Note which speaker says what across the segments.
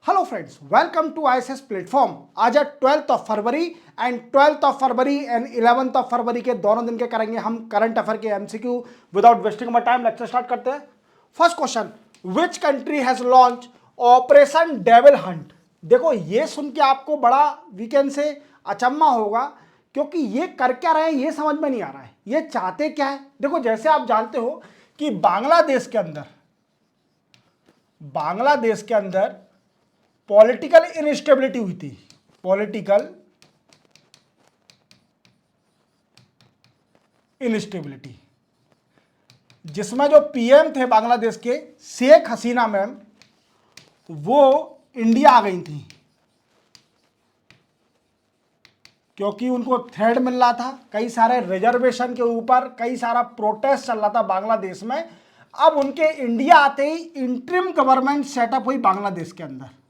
Speaker 1: Hello friends, welcome to ISS platform. आज है 12th of फरवरी एंड 12th ऑफ फरवरी एंड 11th ऑफ फरवरी के दोनों दिन के करेंगे हम करंट अफेयर के MCQ. Without wasting my time lecture start करते हैं। First question, which country has launch operation devil hunt. देखो ये सुन के आपको बड़ा वीकेंड से अचंभा होगा, क्योंकि ये कर क्या रहे हैं ये समझ में नहीं आ रहा है। ये चाहते क्या है? देखो जैसे आप जानते हो कि बांग्लादेश के अंदर पॉलिटिकल इनस्टेबिलिटी हुई थी। पॉलिटिकल इनस्टेबिलिटी, जिसमें जो पीएम थे बांग्लादेश के शेख हसीना मैम, वो इंडिया आ गई थी क्योंकि उनको थ्रेड मिल रहा था। कई सारे रिजर्वेशन के ऊपर कई सारा प्रोटेस्ट चल रहा था बांग्लादेश में। अब उनके इंडिया आते ही इंटरिम गवर्नमेंट सेटअप हुई बांग्लादेश के अंदर।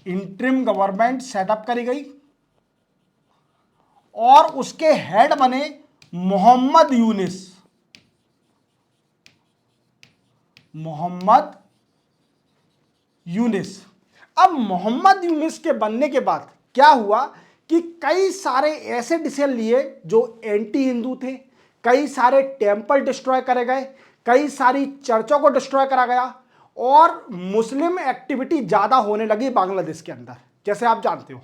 Speaker 1: इंटरिम गवर्नमेंट सेटअप करी गई और उसके हेड बने मोहम्मद यूनिस। अब मोहम्मद यूनिस के बनने के बाद क्या हुआ कि कई सारे ऐसे डिसीजन लिए जो एंटी हिंदू थे। कई सारे टेंपल डिस्ट्रॉय करे गए, कई सारी चर्चों को डिस्ट्रॉय करा गया और मुस्लिम एक्टिविटी ज्यादा होने लगी बांग्लादेश के अंदर, जैसे आप जानते हो।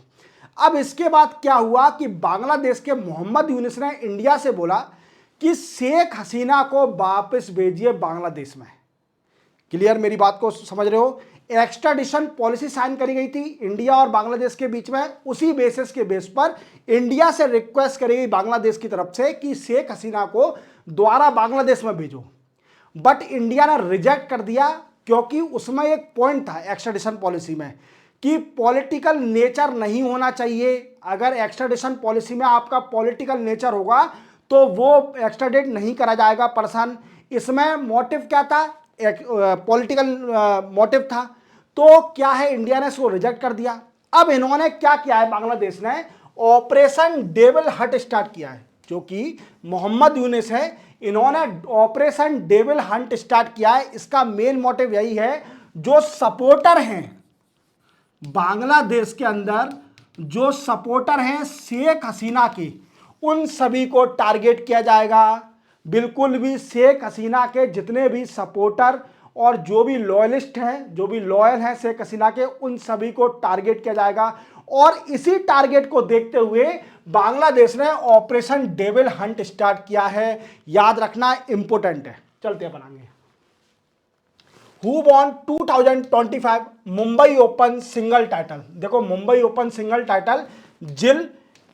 Speaker 1: अब इसके बाद क्या हुआ कि बांग्लादेश के मोहम्मद यूनिस ने इंडिया से बोला कि शेख हसीना को वापस भेजिए बांग्लादेश में। क्लियर, मेरी बात को समझ रहे हो? एक्स्ट्राडिशन पॉलिसी साइन करी गई थी इंडिया और बांग्लादेश के बीच में। उसी बेस पर इंडिया से रिक्वेस्ट करी गई बांग्लादेश की तरफ से कि शेख हसीना को दोबारा बांग्लादेश में भेजो, बट इंडिया ने रिजेक्ट कर दिया क्योंकि उसमें एक पॉइंट था एक्स्ट्राडिशन पॉलिसी में कि पॉलिटिकल नेचर नहीं होना चाहिए। अगर एक्स्ट्राडिशन पॉलिसी में आपका पॉलिटिकल नेचर होगा तो वो एक्स्ट्राडिट नहीं करा जाएगा पर्सन। इसमें मोटिव क्या था? पॉलिटिकल मोटिव था। तो क्या है, इंडिया ने इसको रिजेक्ट कर दिया। अब इन्होंने क्या किया है, बांग्लादेश ने ऑपरेशन डेविल हंट स्टार्ट किया है। जो कि मोहम्मद यूनिस है, इन्होंने ऑपरेशन डेविल हंट स्टार्ट किया है। इसका मेन मोटिव यही है, जो सपोर्टर हैं बांग्लादेश के अंदर, जो सपोर्टर हैं शेख हसीना के, उन सभी को टारगेट किया जाएगा। बिल्कुल भी शेख हसीना के जितने भी सपोर्टर और जो भी लॉयलिस्ट हैं, जो भी लॉयल हैं शेख हसीना के, उन सभी को टारगेट किया जाएगा। और इसी टारगेट को देखते हुए बांग्लादेश ने ऑपरेशन डेविल हंट स्टार्ट किया है। याद रखना इंपॉर्टेंट है। चलते हैं बनाएंगे। Who won 2025 Mumbai open single title. देखो मुंबई ओपन सिंगल टाइटल जिल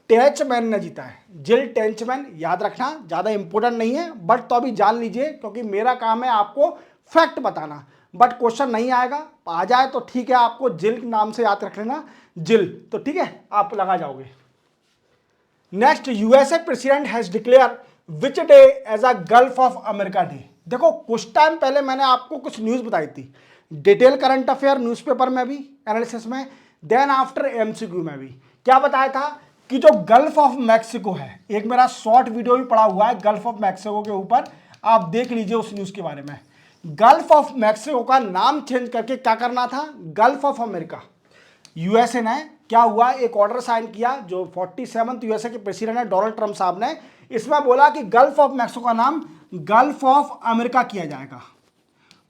Speaker 1: टेंचमैन ने जीता है। जिल टेंचमैन, याद रखना, ज्यादा इंपॉर्टेंट नहीं है बट तो अभी जान लीजिए, क्योंकि मेरा काम है आपको फैक्ट बताना। बट क्वेश्चन नहीं आएगा, आ जाए तो ठीक है, आपको जिल नाम से याद रख लेना, जिल, तो ठीक है, आप लगा जाओगे। Next, USA president has declare which day as a gulf of America day. देखो कुछ टाइम पहले मैंने आपको कुछ न्यूज बताई थी, डिटेल करंट अफेयर न्यूज़पेपर में भी, एनालिसिस में, देन आफ्टर एमसीक्यू में भी। क्या बताया था कि जो गल्फ ऑफ मैक्सिको है, एक मेरा शॉर्ट वीडियो भी पड़ा हुआ है गल्फ ऑफ मैक्सिको के ऊपर, आप देख लीजिए उस न्यूज के बारे में। गल्फ ऑफ मैक्सिको का नाम चेंज करके क्या करना था, गल्फ ऑफ अमेरिका। यूएसए ने क्या हुआ, एक ऑर्डर साइन किया, जो 47th यूएसए के प्रेसिडेंट है डोनाल्ड ट्रंप साहब ने, इसमें बोला कि गल्फ ऑफ मैक्सिको का नाम गल्फ ऑफ अमेरिका किया जाएगा।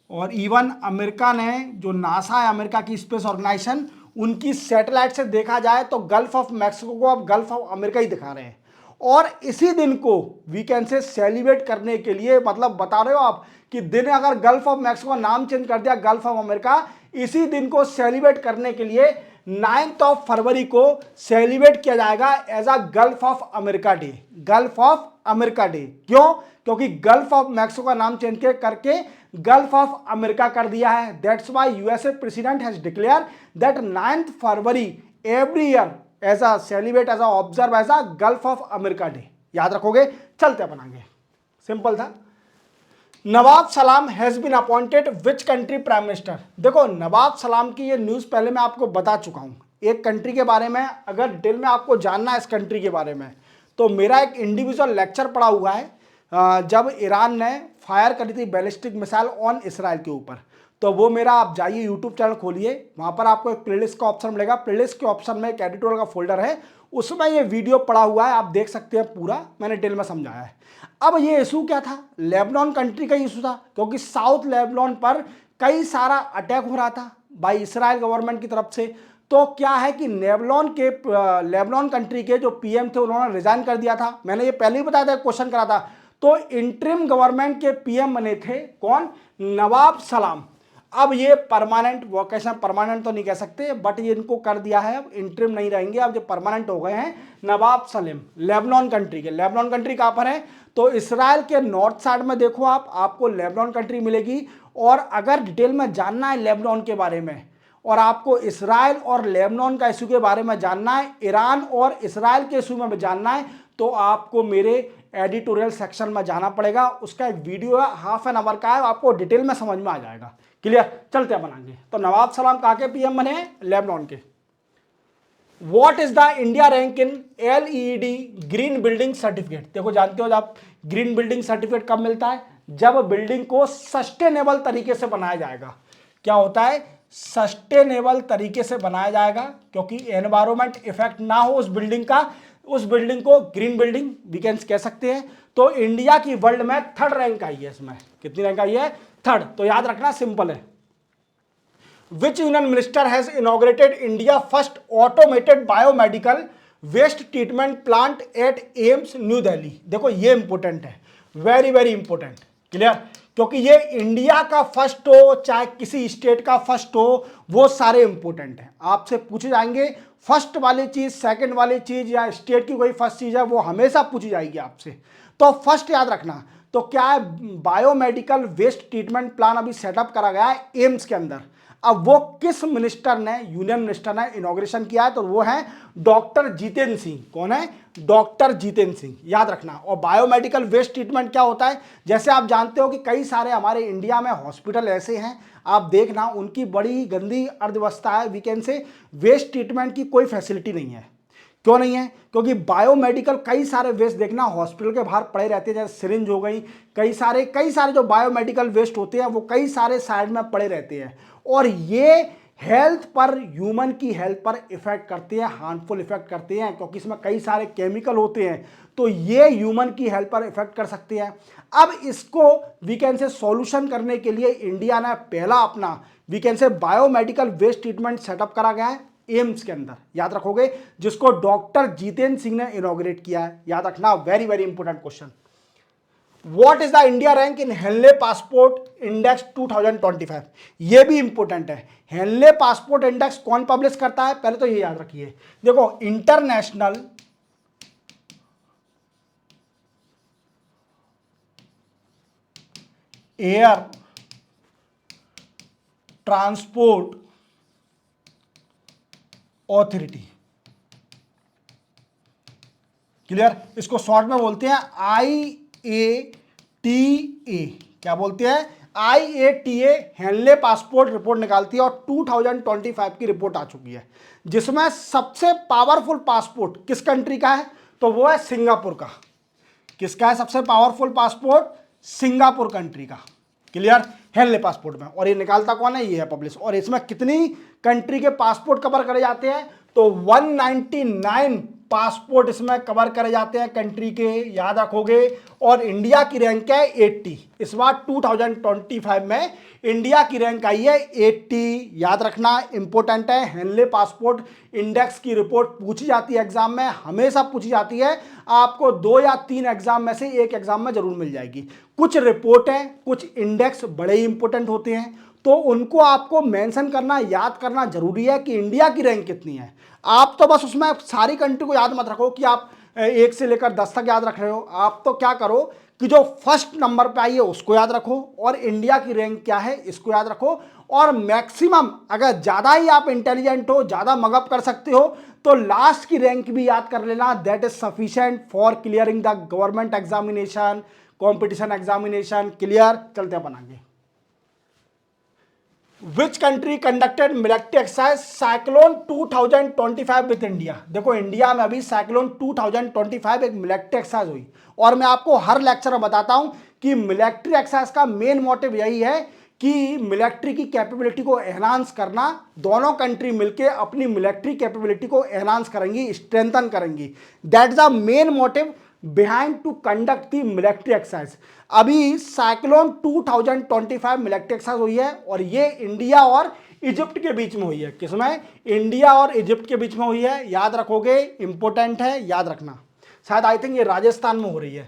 Speaker 1: और इवन अमेरिका ने, जो नासा है अमेरिका की स्पेस ऑर्गेनाइजेशन, उनकी सैटेलाइट से देखा जाए तो गल्फ ऑफ मैक्सिको को अब गल्फ ऑफ अमेरिका ही दिखा रहे हैं। और इसी दिन को वीकेंड से सेलिब्रेट करने के लिए, मतलब बता रहे हो आप कि दिन, अगर गल्फ ऑफ मैक्सिको का नाम चेंज कर दिया गल्फ ऑफ अमेरिका, इसी दिन को सेलिब्रेट करने के लिए 9th ऑफ फरवरी को सेलिब्रेट किया जाएगा as a gulf of America day. Gulf of America day क्यों? क्योंकि गल्फ ऑफ मैक्सिको का नाम चेंज करके गल्फ ऑफ अमेरिका कर दिया है। That's why USA president has declare that 9th फरवरी every year as a celebrate as a observe as a gulf of America day. याद रखोगे? चलते बनाएंगे, सिंपल था। Nawaf Salam has been appointed which country prime minister. देखो Nawaf सलाम की ये न्यूज पहले मैं आपको बता चुका हूं। एक कंट्री के बारे में अगर डिटेल में आपको जानना है इस कंट्री के बारे में, तो मेरा एक इंडिविजुअल लेक्चर पड़ा हुआ है जब ईरान ने फायर करी थी बैलिस्टिक मिसाइल ऑन इसराइल के ऊपर। तो वो मेरा आप जाइए यूट्यूब चैनल खोलिए, वहाँ पर आपको एक प्लेलिस्ट का ऑप्शन मिलेगा। प्लेलिस्ट के ऑप्शन में एक एडिटोरियल का फोल्डर है, उसमें ये वीडियो पड़ा हुआ है, आप देख सकते हैं पूरा, मैंने डिटेल में समझाया है। अब ये इशू क्या था, लेबनान कंट्री का इशू था, क्योंकि साउथ लेबनान पर कई सारा अटैक हो रहा था बाई इसराइल गवर्नमेंट की तरफ से। तो क्या है कि लेबनान कंट्री के जो पीएम थे उन्होंने रिजाइन कर दिया था, मैंने ये पहले ही बताया था, क्वेश्चन करा था। तो इंटरिम गवर्नमेंट के पीएम बने थे कौन, नवाब सलाम। अब ये परमानेंट वोकेशन, परमानेंट तो नहीं कह सकते, बट ये इनको कर दिया है, अब इंटरिम नहीं रहेंगे, अब जो परमानेंट हो गए हैं नवाब सलीम लेबनान कंट्री के। लेबनान कंट्री कहाँ पर है, तो इसराइल के नॉर्थ साइड में देखो आपको लेबनान कंट्री मिलेगी। और अगर डिटेल में जानना है लेबनान के बारे में, और आपको इसराइल और लेबनान का इशू के बारे में जानना है, ईरान और इसराइल के इशू में जानना है, तो आपको मेरे एडिटोरियल सेक्शन में जाना पड़ेगा। उसका एक वीडियो है, हाफ एन आवर का है, आपको डिटेल में समझ में आ जाएगा। क्लियर, चलते हैं बनाएंगे। तो नवाब सलाम कहाँ के पीएम बने, लेबनान के। What is the India rank in LED green building certificate. देखो जानते हो आप ग्रीन बिल्डिंग सर्टिफिकेट कब मिलता है, जब बिल्डिंग को सस्टेनेबल तरीके से बनाया जाएगा। क्या होता है, सस्टेनेबल तरीके से बनाया जाएगा, क्योंकि एनवायरमेंट इफेक्ट ना हो उस बिल्डिंग का, उस बिल्डिंग को ग्रीन बिल्डिंग वीकेंड कह सकते हैं। तो इंडिया की वर्ल्ड में 3rd रैंक आई है, इसमें कितनी रैंक आई है, 3rd। तो याद रखना, सिंपल है। Which union minister has inaugurated India first automated biomedical waste treatment plant at AIIMS new Delhi. देखो ये इंपॉर्टेंट है, वेरी वेरी इंपॉर्टेंट। क्लियर, क्योंकि ये इंडिया का फर्स्ट हो चाहे किसी स्टेट का फर्स्ट हो, वो सारे इंपॉर्टेंट हैं, आपसे पूछे जाएंगे। फर्स्ट वाली चीज, सेकंड वाली चीज, या स्टेट की कोई फर्स्ट चीज है, वो हमेशा पूछी जाएगी आपसे। तो फर्स्ट याद रखना। तो क्या है, बायोमेडिकल वेस्ट ट्रीटमेंट प्लान अभी सेटअप करा गया है एम्स के अंदर। अब वो किस मिनिस्टर ने, यूनियन मिनिस्टर ने इनॉग्रेशन किया है, तो वो है डॉक्टर जितेंद्र सिंह। कौन है, डॉक्टर जितेंद्र सिंह, याद रखना। और बायोमेडिकल वेस्ट ट्रीटमेंट क्या होता है, जैसे आप जानते हो कि कई सारे हमारे इंडिया में हॉस्पिटल ऐसे हैं, आप देखना उनकी बड़ी गंदी अर्थव्यवस्था है, वीकेंड से वेस्ट ट्रीटमेंट की कोई फैसिलिटी नहीं है। क्यों नहीं है, क्योंकि बायोमेडिकल कई सारे वेस्ट देखना हॉस्पिटल के बाहर पड़े रहते हैं, जैसे सिरिंज हो गई, कई सारे जो बायोमेडिकल वेस्ट होते हैं वो कई सारे साइड में पड़े रहते हैं, और ये हेल्थ पर, ह्यूमन की हेल्थ पर इफेक्ट करते हैं, हार्मफुल इफेक्ट करते हैं, क्योंकि इसमें कई सारे केमिकल होते हैं, तो ये ह्यूमन की हेल्थ पर इफेक्ट कर सकते हैं। अब इसको वीकेंड से सॉल्यूशन करने के लिए इंडिया ने पहला अपना वीकेंड से बायोमेडिकल वेस्ट ट्रीटमेंट सेटअप करा गया है एम्स के अंदर, याद रखोगे, जिसको डॉक्टर जितेंद्र सिंह ने इनॉग्रेट किया है। याद रखना, very very important question. What is the India rank in Henley passport index 2025। ये भी इंपॉर्टेंट है। हेनले पासपोर्ट इंडेक्स कौन पब्लिश करता है, पहले तो ये याद रखिए। देखो, international air transport authority. Clear, इसको शॉर्ट में बोलते हैं IATA। क्या बोलते हैं, IATA हेनले पासपोर्ट रिपोर्ट निकालती है, और 2025 की रिपोर्ट आ चुकी है, जिसमें सबसे पावरफुल पासपोर्ट किस कंट्री का है, तो वो है सिंगापुर का। किसका है सबसे पावरफुल पासपोर्ट, सिंगापुर कंट्री का। क्लियर, हेनले पासपोर्ट में, और ये निकालता कौन है, ये है पब्लिश। और इसमें कितनी कंट्री के पासपोर्ट कवर करे जाते हैं, तो 199 पासपोर्ट इसमें कवर करे जाते हैं कंट्री के, याद रखोगे। और इंडिया की रैंक है 80। इस बार 2025 में इंडिया की रैंक आई है 80, याद रखना, इंपॉर्टेंट है। हेनले पासपोर्ट इंडेक्स की रिपोर्ट पूछी जाती है एग्जाम में, हमेशा पूछी जाती है, आपको 2 या 3 एग्जाम में से एक एग्जाम में जरूर मिल जाएगी। कुछ रिपोर्ट है, कुछ इंडेक्स बड़े ही इंपॉर्टेंट होते हैं, तो उनको आपको मेंशन करना, याद करना जरूरी है कि इंडिया की रैंक कितनी है। आप तो बस उसमें सारी कंट्री को याद मत रखो कि आप 1 से लेकर 10 तक याद रख रहे हो, आप तो क्या करो कि जो फर्स्ट नंबर पे आई है उसको याद रखो, और इंडिया की रैंक क्या है इसको याद रखो। और मैक्सिमम अगर ज़्यादा ही आप इंटेलिजेंट हो, ज़्यादा मगअप कर सकते हो, तो लास्ट की रैंक भी याद कर लेना, that is sufficient for clearing the government examination, competition examination. Clear, चलते बनाएंगे। Which country conducted military exercise cyclone 2025 with India. देखो, इंडिया में अभी साइक्लोन 2025 एक मिलिट्री एक्सरसाइज हुई, और मैं आपको हर लेक्चर में बताता हूं कि मिलिट्री एक्सरसाइज का मेन मोटिव यही है कि मिलिट्री की कैपेबिलिटी को एनहांस करना, दोनों कंट्री मिलके अपनी मिलिट्री कैपेबिलिटी को एनहांस करेंगी, स्ट्रेंथन करेंगी। That is the main motive behind to conduct the military exercise. अभी साइक्लोन 2025 मिलिट्री एक्सरसाइज हुई है और ये इंडिया और इजिप्ट के बीच में हुई है। किसमें? इंडिया और इजिप्ट के बीच में हुई है। याद रखोगे, इंपॉर्टेंट है, याद रखना। शायद आई थिंक ये राजस्थान में हो रही है।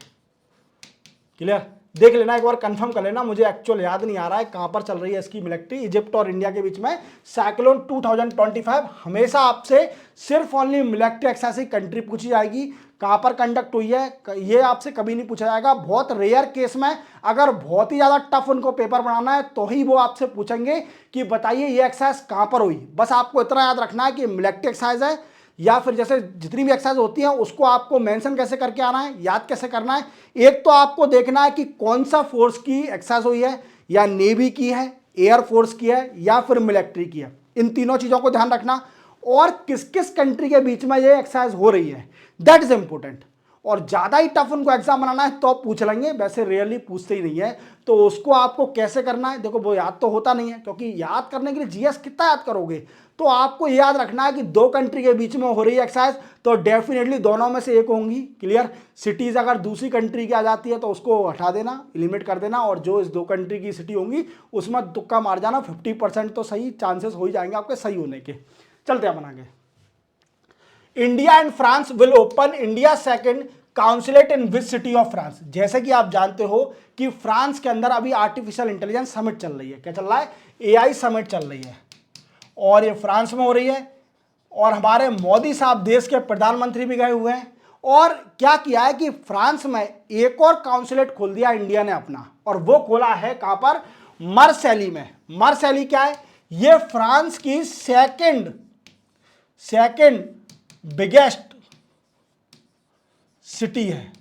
Speaker 1: क्लियर? देख लेना एक बार, कंफर्म कर लेना, मुझे एक्चुअल याद नहीं आ रहा है कहां पर चल रही है इसकी मिलिट्री। इजिप्ट और इंडिया के बीच में साइक्लोन 2025। हमेशा आपसे सिर्फ ओनली मिलिट्री एक्सरसाइज ही कंट्री पूछी जाएगी, कहां पर कंडक्ट हुई है ये आपसे कभी नहीं पूछा जाएगा। बहुत रेयर केस में, अगर बहुत ही ज्यादा टफ उनको पेपर बनाना है तो ही वो आपसे पूछेंगे कि बताइए ये एक्सरसाइज कहां पर हुई। बस आपको इतना याद रखना है कि मिलिट्री एक्सरसाइज है, या फिर जैसे जितनी भी एक्सरसाइज होती है उसको आपको मेंशन कैसे करके आना है, याद कैसे करना है। एक तो आपको देखना है कि कौन सा फोर्स की एक्सरसाइज हुई है, या नेवी की है, एयर फोर्स की है, या फिर मिलिट्री की है। इन तीनों चीजों को ध्यान रखना, और किस किस कंट्री के बीच में ये एक्सरसाइज हो रही है, दैट इज इंपॉर्टेंट। और ज्यादा ही टफ उनको एग्जाम बनाना है तो पूछ लेंगे, वैसे रियरली पूछते ही नहीं है। तो उसको आपको कैसे करना है, देखो वो याद तो होता नहीं है, क्योंकि याद करने के लिए जीएस कितना याद करोगे। तो आपको याद रखना है कि दो कंट्री के बीच में हो रही है एक्सरसाइज, तो डेफिनेटली दोनों में से एक होंगी। क्लियर? सिटीज अगर दूसरी कंट्री की आ जाती है तो उसको हटा देना, एलिमिनेट कर देना, और जो इस दो कंट्री की सिटी होंगी उसमें तुक्का मार जाना। 50% तो सही चांसेस हो ही जाएंगे आपके सही होने के। चलते हैं अपन आगे। India and France will open India second consulate in which city of France. जैसे कि आप जानते हो कि फ्रांस के अंदर अभी आर्टिफिशियल इंटेलिजेंस समिट चल रही है। क्या चल रहा है? एआई समिट चल रही है, और ये फ्रांस में हो रही है। और हमारे मोदी साहब देश के प्रधानमंत्री भी गए हुए हैं। और क्या किया है कि फ्रांस में एक और काउंसिलेट खोल दिया इंडिया ने अपना, और वो खोला है कहां पर? मार्सेली में। मार्सेली क्या है? ये फ्रांस की सेकंड बिगेस्ट सिटी है।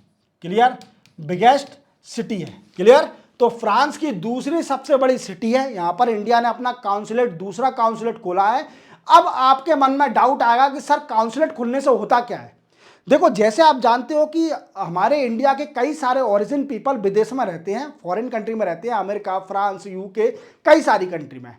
Speaker 1: क्लियर? बिगेस्ट सिटी है। क्लियर? तो फ्रांस की दूसरी सबसे बड़ी सिटी है। यहां पर इंडिया ने अपना काउंसिलेट, दूसरा काउंसिलेट खोला है। अब आपके मन में डाउट आएगा कि सर काउंसिलेट खुलने से होता क्या है। देखो, जैसे आप जानते हो कि हमारे इंडिया के कई सारे ओरिजिन पीपल विदेश में रहते हैं, फॉरेन कंट्री में रहते हैं, अमेरिका, फ्रांस, यूके, कई सारी कंट्री में।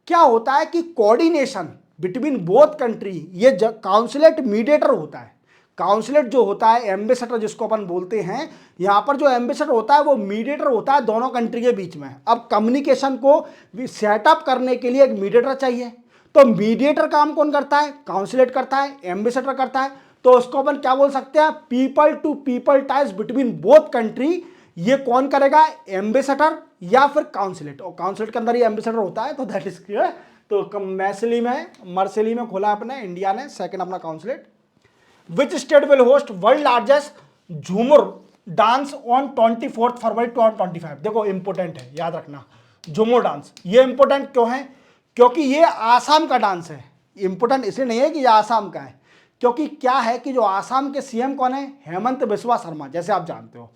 Speaker 1: क्या होता है कि कोऑर्डिनेशन बिटवीन बोथ कंट्री, ये काउंसिलेट मीडिएटर होता है। काउंसिलेट जो होता है, एम्बेसडर जिसको अपन बोलते हैं, यहां पर जो एम्बेसडर होता है वो मीडिएटर होता है दोनों कंट्री के बीच में। अब कम्युनिकेशन को सेटअप करने के लिए एक मीडिएटर चाहिए, तो मीडिएटर काम कौन करता है? काउंसिलेट करता है, एम्बेसडर करता है। तो उसको अपन क्या बोल सकते हैं? People to people ties between both country. ये कौन करेगा? एम्बेसडर या फिर काउंसिलेट। और काउंसिलेट के अंदर ये एम्बेसडर होता है, तो दैट इज क्लियर। तो मार्सेली में खोला अपने इंडिया ने सेकंड अपना consulate. Which state will host world largest झूमर डांस ऑन 24 फरवरी 2025। देखो इंपोर्टेंट है, याद रखना। झूमर डांस ये इंपोर्टेंट क्यों है? क्योंकि ये आसाम का डांस है। इंपोर्टेंट इसलिए नहीं है कि ये आसाम का है, क्योंकि क्या है कि जो आसाम के सीएम कौन है? हेमंत बिस्वा शर्मा, जैसे आप जानते हो।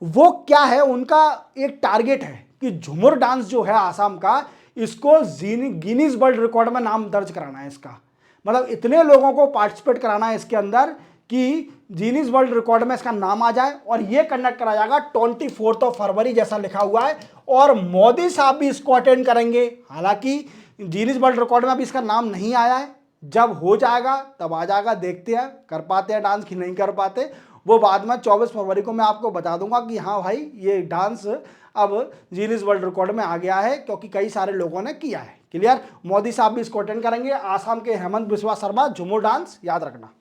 Speaker 1: वो क्या है, उनका एक टारगेट है कि झूमर डांस जो है आसाम का, इसको गिनीज वर्ल्ड रिकॉर्ड में नाम दर्ज कराना है इसका। मतलब इतने लोगों को पार्टिसिपेट कराना है इसके अंदर कि गिनीज वर्ल्ड रिकॉर्ड में इसका नाम आ जाए। और ये कंडक्ट कराया जाएगा 24 फरवरी, जैसा लिखा हुआ है। और मोदी साहब भी इसको अटेंड करेंगे। हालांकि गिनीज वर्ल्ड रिकॉर्ड में अभी इसका नाम नहीं आया है, जब हो जाएगा तब आ जाएगा। देखते हैं कर पाते हैं डांस कि नहीं कर पाते, वो बाद में 24 फरवरी को मैं आपको बता दूंगा कि हाँ भाई ये डांस अब गिनीज वर्ल्ड रिकॉर्ड में आ गया है, क्योंकि कई सारे लोगों ने किया है। क्लियर? मोदी साहब भी इसको अटेंड करेंगे। आसाम के हेमंत बिस्वा शर्मा, झूमर डांस, याद रखना।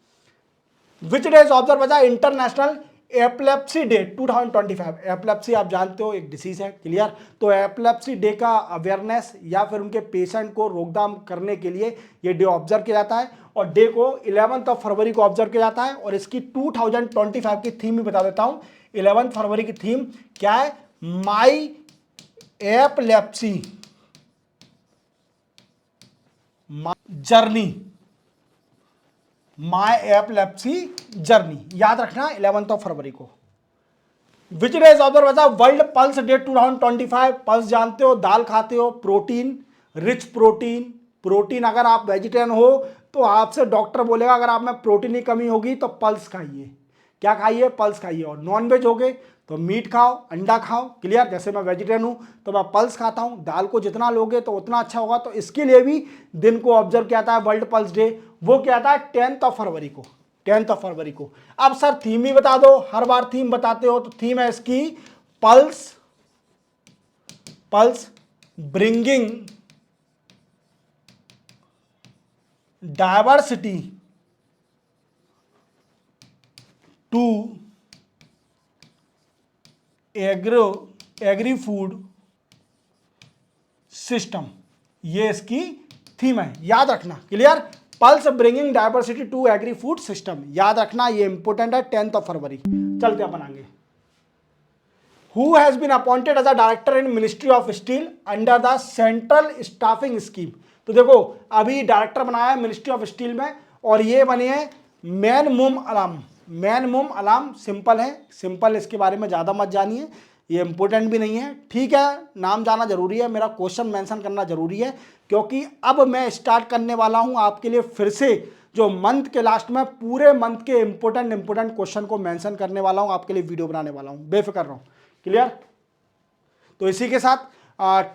Speaker 1: विच डे इज ऑब्जर्व बजा इंटरनेशनल एपिलेप्सी डे 2025। एपिलेप्सी आप जानते हो एक डिसीज है। क्लियर? तो एपिलेप्सी डे का अवेयरनेस या फिर उनके पेशेंट को रोकथाम करने के लिए ये डे ऑब्जर्व किया जाता है। और डे को 11 फरवरी को ऑब्जर्व किया जाता है। और इसकी 2025 की थीम भी बता देता हूं। 11 फरवरी की थीम क्या है? My epilepsy journey. My epilepsy journey, याद रखना 11 फरवरी को। Which day is observe as world pulse day 2025। Pulse जानते हो, दाल खाते हो, प्रोटीन, रिच प्रोटीन। प्रोटीन अगर आप वेजिटेरियन हो तो आपसे डॉक्टर बोलेगा अगर आप में प्रोटीन की कमी होगी तो पल्स खाइए। क्या खाइए? पल्स खाइए। और नॉन वेज हो गए तो मीट खाओ, अंडा खाओ, क्लियर। जैसे मैं वेजिटेरियन हूँ तो मैं पल्स खाता हूँ, दाल को जितना लोगे तो उतना अच्छा होगा। तो इसके लिए भी दिन को ऑब्जर्व किया था वर्ल्ड पल्स डे, वो क्या था 10 फरवरी को, 10 फरवरी को। अब सर थीम ही बता दो, हर बार थीम बताते हो। तो थीम है इसकी pulse bringing diversity to agri food system, ये इसकी थीम है, याद रखना, clear. Pulse bringing diversity to agri food system, याद रखना, ये इंपोर्टेंट है, 10 फरवरी। चलते अपन आगे। Who has been appointed as a director in Ministry of Steel under the Central Staffing Scheme? तो देखो अभी डायरेक्टर बनाया है मिनिस्ट्री ऑफ स्टील में, और ये बने हैं मैनमुम अलाम। मैनमुम अलाम सिंपल है, सिंपल, इसके बारे में ज़्यादा मत जानिए, ये इंपॉर्टेंट भी नहीं है, ठीक है। नाम जाना जरूरी है, मेरा क्वेश्चन मेंशन करना जरूरी है, क्योंकि अब मैं स्टार्ट करने वाला हूं आपके लिए फिर से जो मंथ के लास्ट में पूरे मंथ के इंपॉर्टेंट क्वेश्चन को मेंशन करने वाला हूं, आपके लिए वीडियो बनाने वाला हूं, बेफिक्र रहो, क्लियर। तो इसी के साथ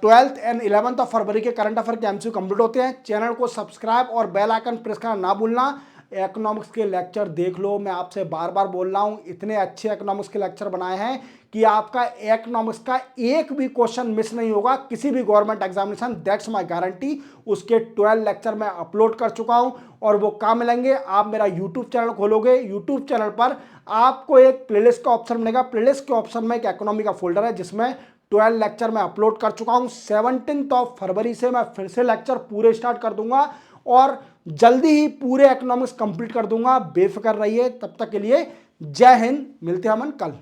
Speaker 1: 12th एंड 11th फरवरी के करंट अफेयर के एमसीक्यू कंप्लीट होते हैं। चैनल को सब्सक्राइब और बेल आइकन प्रेस करना ना भूलना। इकोनॉमिक्स के लेक्चर देख लो, मैं आपसे बार बार बोल रहा हूं, इतने अच्छे इकोनॉमिक्स के लेक्चर बनाए हैं कि आपका इकोनॉमिक्स का एक भी क्वेश्चन मिस नहीं होगा किसी भी government examination, that's my guarantee. उसके 12 लेक्चर मैं अपलोड कर चुका हूं, और वो कहाँ मिलेंगे, आप मेरा यूट्यूब चैनल खोलोगे, यूट्यूब चैनल पर आपको एक प्लेलिस्ट का ऑप्शन मिलेगा, प्लेलिस्ट के ऑप्शन में एक इकोनॉमी का फोल्डर है जिसमें 12 लेक्चर मैं अपलोड कर चुका हूं। 17 फरवरी से मैं फिर से लेक्चर पूरे स्टार्ट कर दूंगा, और जल्दी ही पूरे इकोनॉमिक्स कंप्लीट कर दूंगा, बेफिक्र रहिए। तब तक के लिए जय हिंद, मिलते हैं हम कल।